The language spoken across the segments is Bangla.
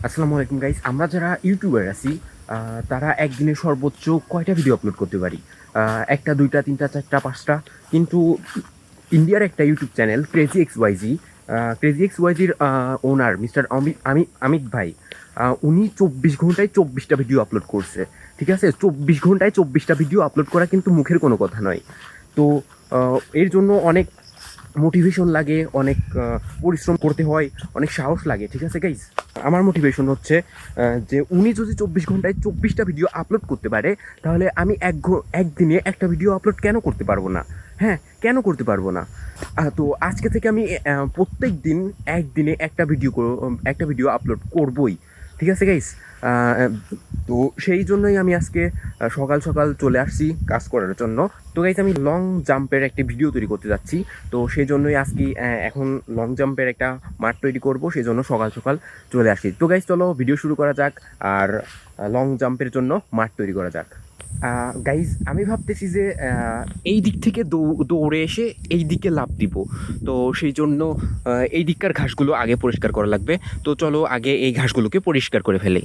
আসসালামু আলাইকুম গাইস। আমরা যারা ইউটিউবার আছি তারা একদিনে সর্বোচ্চ কয়টা ভিডিও আপলোড করতে পারি? একটা, দুইটা, তিনটা, চারটা, পাঁচটা। কিন্তু ইন্ডিয়ার একটা YouTube channel crazy X Y Z, crazy X ওয়াইজির ওনার মিস্টার অমিত ভাই, উনি 24 ঘন্টায় 24টা ভিডিও আপলোড করছে। ঠিক আছে, 24 ঘন্টায় 24টা ভিডিও আপলোড করা কিন্তু মুখের কোনো কথা নয়। তো এর জন্য অনেক মোটিভেশন লাগে, অনেক পরিশ্রম করতে হয়, অনেক সাহস লাগে। ঠিক আছে গাইজ, আমার মোটিভেশন হচ্ছে যে উনি যদি 24 ঘন্টায় 24টা ভিডিও আপলোড করতে পারে, তাহলে আমি একদিনে একটা ভিডিও আপলোড কেন করতে পারবো না? হ্যাঁ, কেন করতে পারবো না? তো আজকে থেকে আমি প্রত্যেক দিন একদিনে একটা ভিডিও আপলোড করবই। ঠিক আছে গাইস, তো সেই জন্যই আমি আজকে সকাল সকাল চলে আসছি কাজ করার জন্য। তো গাইস, আমি লং জাম্পের একটা ভিডিও তৈরি করতে যাচ্ছি। তো সেই জন্যই আজকে এখন লং জাম্পের একটা মাঠ তৈরি করব, সেই জন্য সকাল সকাল চলে আসছি। তো গাইস, চলো ভিডিও শুরু করা যাক আর লং জাম্পের জন্য মাঠ তৈরি করা যাক। গাইজ, আমি ভাবতেছি যে এই দিক থেকে দৌড়ে এসে এই দিকে লাফ দিব। তো সেই জন্য এই দিককার ঘাসগুলো আগে পরিষ্কার করা লাগবে। তো চলো আগে এই ঘাসগুলোকে পরিষ্কার করে ফেলি।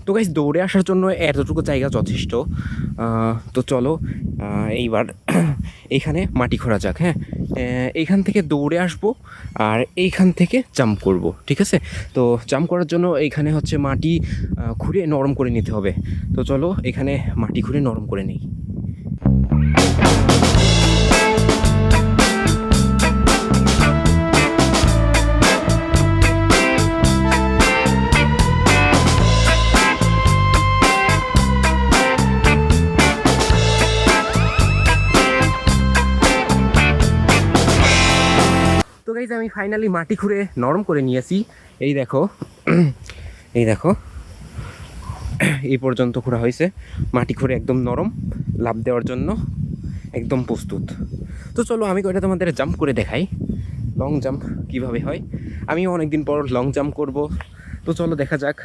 তো গাইজ, দৌড়ে আসার জন্য এতটুকু জায়গা যথেষ্ট। তো চলো এইবার এইখানে মাটি খোঁড়া যাক। হ্যাঁ, এইখান থেকে দৌড়ে আসবো আর এইখান থেকে জাম্প করব। ঠিক আছে, তো জাম্প করার জন্য এইখানে হচ্ছে মাটি খুঁড়ে নরম করে নিতে হবে। তো চলো এখানে মাটি খুঁড়ে নরম করে নিই। তো গাইজ, আমি ফাইনালি মাটি খুঁড়ে নরম করে নিয়েছি। এই দেখো, এই দেখো, এই পর্যন্ত খোঁড়া হয়েছে। মাটি খুঁড়ে একদম নরম, লাফ দেওয়ার জন্য একদম প্রস্তুত। তো চলো আমি কয়টা তোমাদের জাম্প করে দেখাই, লং জাম্প কীভাবে হয়। আমি অনেক দিন পর লং জাম্প করব। তো চলো দেখা যাক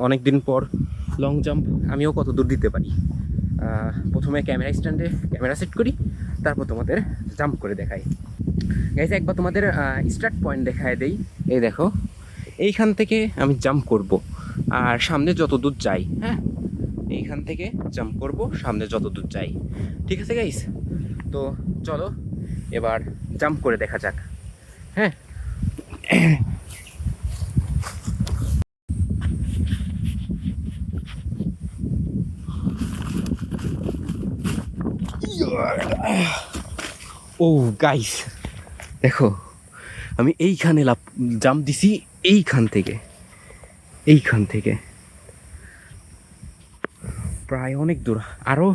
অনেক দিন পর লং জাম্প আমিও কত দূর দিতে পারি। প্রথমে ক্যামেরা স্ট্যান্ডে ক্যামেরা সেট করি, তারপর তোমাদের জাম্প করে দেখাই। গাইস, একবার তোমাদের স্টার্ট পয়েন্ট দেখায় দেই। এই দেখো, এইখান থেকে আমি জাম্প করব আর সামনে যত দূর যাই। হ্যাঁ, এইখান থেকে জাম্প করব সামনে যত দূর যাই। ঠিক আছে গাইস, তো চলো এবার জাম্প করে দেখা যাক। হ্যাঁ, ও গাইস দেখো, আমি এইখানে জাম্প দিছি, এইখান থেকে প্রায় অনেক দূর। আরও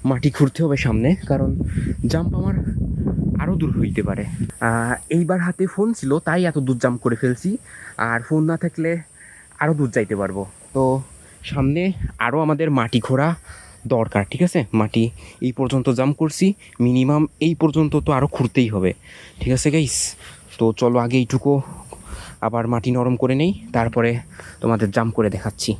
মাটি খুঁড়তে হবে সামনে, কারণ জাম্প আমার আরও দূর হইতে পারে। এইবার হাতে ফোন ছিল তাই এত দূর জাম্প করে ফেলছি, আর ফোন না থাকলে আরও দূর যাইতে পারবো। তো সামনে আরও আমাদের মাটি খোঁড়া দরকার। ঠিক আছে, মাটি এই পর্যন্ত জাম্প করছি, মিনিমাম এই পর্যন্ত তো আরও খুঁড়তেই হবে। ঠিক আছে গাইস, তো চলো আগে এইটুকু আবার মাটি নরম করে নেই, তারপরে তোমাদের জাম্প করে দেখাচ্ছি।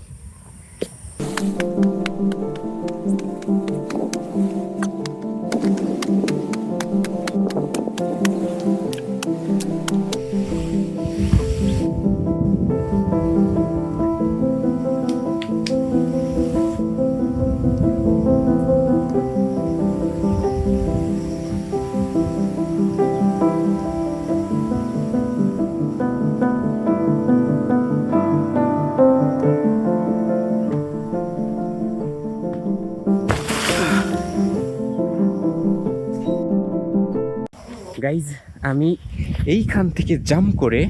গাইজ, আমি এইখান থেকে জাম্প করে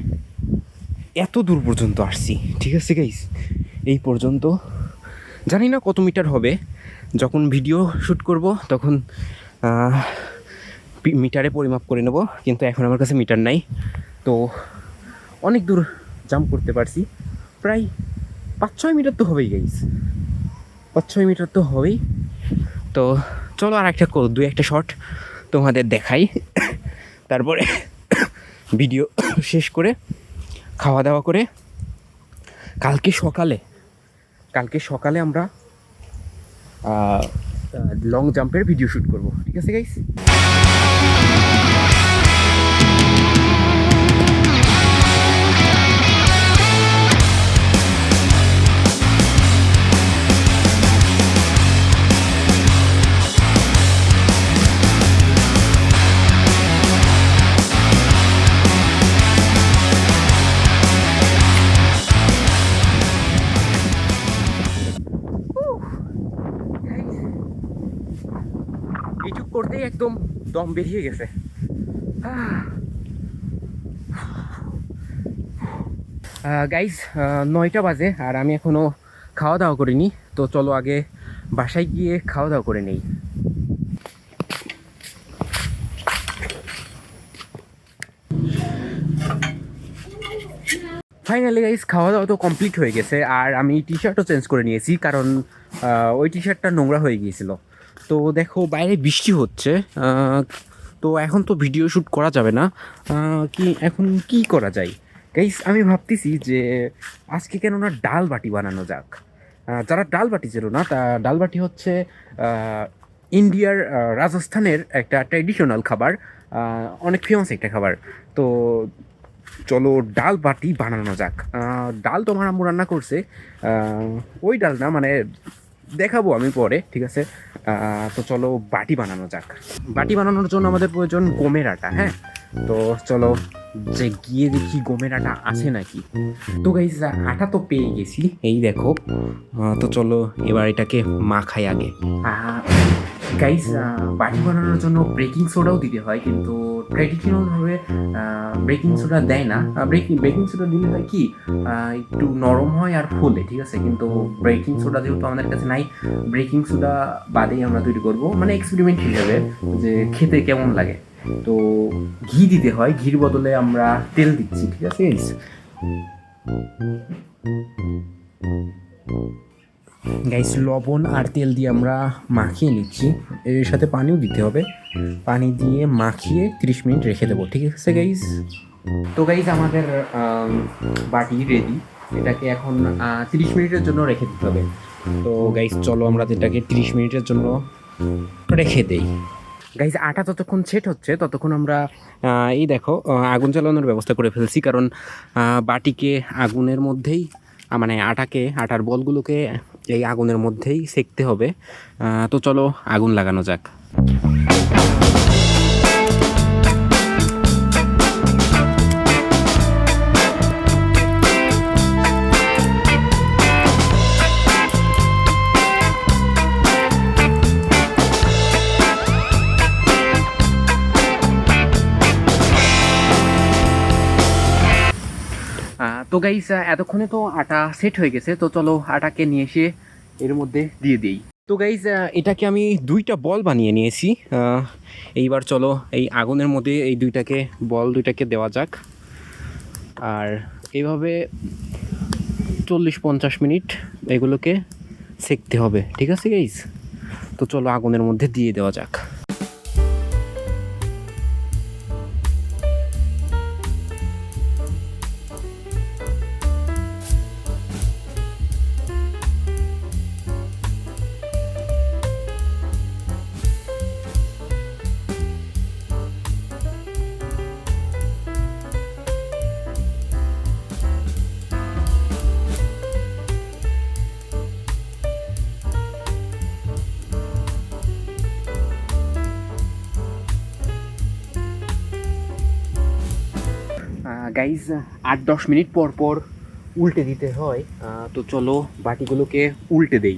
এত দূর পর্যন্ত আসছি। ঠিক আছে গাইজ, এই পর্যন্ত জানি না কত মিটার হবে। যখন ভিডিও শ্যুট করব তখন মিটারে পরিমাপ করে নেব, কিন্তু এখন আমার কাছে মিটার নাই। তো অনেক দূর জাম্প করতে পারছি, প্রায় 5-6 মিটার তো হবেই গাইস, 5-6 মিটার তো হবেই। তো চলো আর একটা দুই একটা শট তোমাদের দেখাই, তারপরে ভিডিও শেষ করে খাওয়া দাওয়া করে কালকে সকালে আমরা লং জাম্পের ভিডিও শ্যুট করব, ঠিক আছে গাইস? এইটুক করতেই একদম দম বেরিয়ে গেছে। গাইজ 9টা বাজে আর আমি এখনও খাওয়া দাওয়া করিনি, তো চলো আগে বাসায় গিয়ে খাওয়া দাওয়া করে নেই। ফাইনালি গাইজ খাওয়া দাওয়া তো কমপ্লিট হয়ে গেছে, আর আমি টি শার্টও চেঞ্জ করে নিয়েছি, কারণ ওই টি শার্টটা নোংরা হয়ে গিয়েছিল। তো দেখো বাইরে বৃষ্টি হচ্ছে, তো এখন তো ভিডিও শ্যুট করা যাবে না, এখন কি করা যায় গাইস? আমি ভাবতেছি যে আজকে কেন না ডাল বাটি বানানো যাক। যারা ডাল বাটি ছিল না, তা ডাল বাটি হচ্ছে ইন্ডিয়ার রাজস্থানের একটা ট্র্যাডিশনাল খাবার, অনেক ফেমাস একটা খাবার। তো চলো ডাল বাটি বানানো যাক। ডাল তো আমার আম্মু রান্না করছে, ওই ডাল না, মানে দেখাবো আমি পরে, ঠিক আছে? তো চলো বাটি বানানো যাক। বাটি বানানোর জন্য আমাদের প্রয়োজন গমের আটা। হ্যাঁ, তো চলো যে গিয়ে দেখি গমের আটা আছে নাকি। তো গাইস আটা তো পেয়ে গেছি, এই দেখো। তো চলো এবার এটাকে মাখাই আগে। গাইস বাটি বানানোর জন্য বেকিং সোডাও দিতে হয়, কিন্তু ট্র্যাডিশনালভাবে বেকিং সোডা দেয় না। বেকিং সোডা দিলে হয় কি, একটু নরম হয় আর ফুলে, ঠিক আছে? কিন্তু বেকিং সোডা যেহেতু আমাদের কাছে নাই, বেকিং সোডা বাদেই আমরা তৈরি করবো, মানে এক্সপেরিমেন্ট হিসেবে যে খেতে কেমন লাগে। তো ঘি দিতে হয়, ঘির বদলে আমরা তেল দিচ্ছি, ঠিক আছে গাইস? গাইস লবণ আর তেল দিয়ে আমরা মাখিয়ে নিচ্ছি, এর সাথে পানিও দিতে হবে। পানি দিয়ে মাখিয়ে 30 মিনিট রেখে দেবো, ঠিক আছে গাইস? তো গাইস আমাদের বাটি রেডি, এটাকে এখন 30 মিনিটের জন্য রেখে দিতে হবে। তো গাইস চলো আমরা এটাকে 30 মিনিটের জন্য রেখে দেই। গাইস আটা যতক্ষণ সেট হচ্ছে ততক্ষণ আমরা এই দেখো আগুন জ্বালানোর ব্যবস্থা করে ফেলছি, কারণ বাটিকে আগুনের মধ্যেই, মানে আটার বলগুলোকে এই আগুনের মধ্যেই সেকতে হবে। তো চলো আগুন লাগানো যাক। তো গাইস এতক্ষণে তো আটা সেট হয়ে গেছে, তো চলো আটাকে নিয়ে এসে এর মধ্যে দিয়ে দিই। তো গাইস এটাকে আমি 2টা বল বানিয়ে নিয়েছি। এইবার চলো এই আগুনের মধ্যে এই বল দুইটাকে দেওয়া যাক, আর এইভাবে 40-50 মিনিট এগুলোকে সেকতে হবে, ঠিক আছে গাইস? তো চলো আগুনের মধ্যে দিয়ে দেওয়া যাক। গাইজ 8-10 মিনিট পর পর উল্টে দিতে হয়। তো চলো বাটিগুলোকে উল্টে দেই।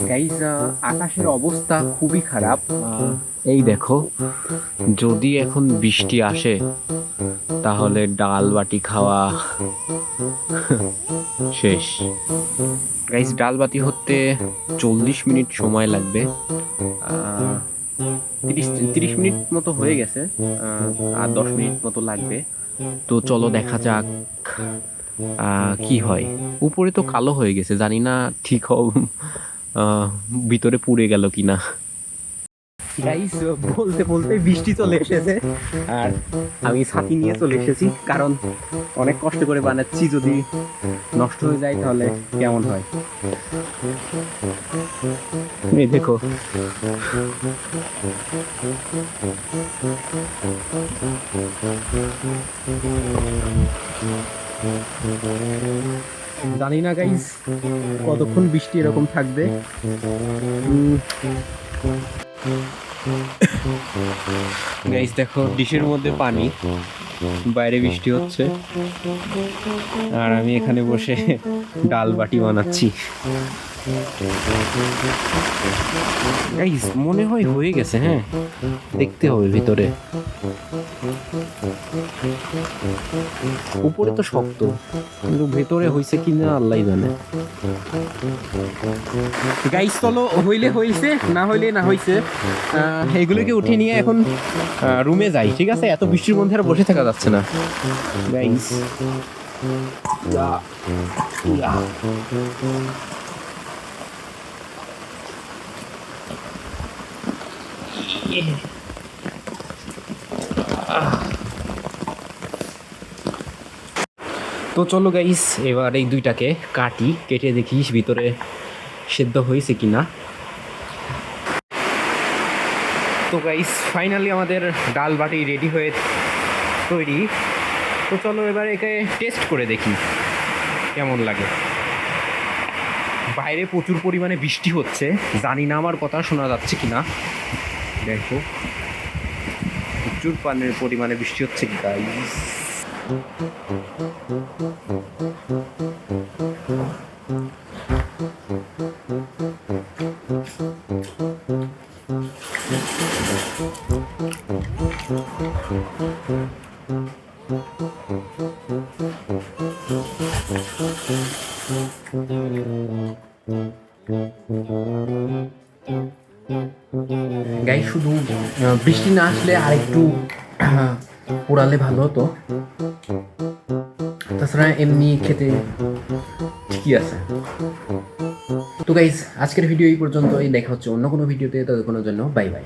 গাইস, আকাশের অবস্থা খুবই খারাপ। এই দেখো, যদি এখন বৃষ্টি আসে তাহলে ডাল বাটি খাওয়া শেষ। গাইস, ডাল বাটি হতে 40 মিনিট সময় লাগবে। 30 মিনিট মতো হয়ে গেছে, আর 10 মিনিট মতো লাগবে। তো চলো দেখা যাক কি হয়। উপরে তো কালো হয়ে গেছে, জানি না ঠিক ভিতরে পুড়ে গেল কিনা। গাইস, বলতে বলতে বৃষ্টি চলে এসেছে, আর আমি ছাতি নিয়ে চলে এসেছি, কারণ অনেক কষ্ট করে বানাচ্ছি, যদি নষ্ট হয়ে যায় তাহলে কেমন হয়। এই দেখো, জানি না গাইস কতক্ষণ বৃষ্টি এরকম থাকবে। গাইস দেখো, ডিশের মধ্যে পানি, বাইরে বৃষ্টি হচ্ছে, আর আমি এখানে বসে ডাল বাটি বানাচ্ছি। গাইস, মনে হয় হয়ে গেছে। হ্যাঁ, দেখতে হবে ভিতরে। উপরে তো শক্ত, কিন্তু ভেতরে হয়েছে কিনা আল্লাহ জানে। গাইস চলো, হইলে হইছে, না হইলে না হইছে। এগুলোকে উঠিয়ে নিয়ে এখন রুমে যাই, ঠিক আছে? এত বৃষ্টির মধ্যে আর বসে থাকা যাচ্ছে না গাইস। তো চলো গাইস, এবার এই দুইটাকে কেটে দেখি ভিতরে সেদ্ধ হয়েছে কিনা। তো গাইস, ফাইনালি আমাদের ডাল বাটি রেডি হয়ে তৈরি। তো চলো এবার একে টেস্ট করে দেখি কেমন লাগে। বাইরে প্রচুর পরিমাণে বৃষ্টি হচ্ছে, জানি না আমার কথা শোনা যাচ্ছে কিনা। দেখো, প্রচুর পরিমাণে বৃষ্টি হচ্ছে গাইস। গাই, শুধু বৃষ্টি না আসলে আর একটু পোড়ালে ভালো হতো, তাছাড়া এমনি খেতে ঠিকই আছে। তো গাইজ, আজকের ভিডিও এই পর্যন্তই। দেখা হচ্ছে অন্য কোনো ভিডিওতে, ততক্ষণের জন্য বাই বাই।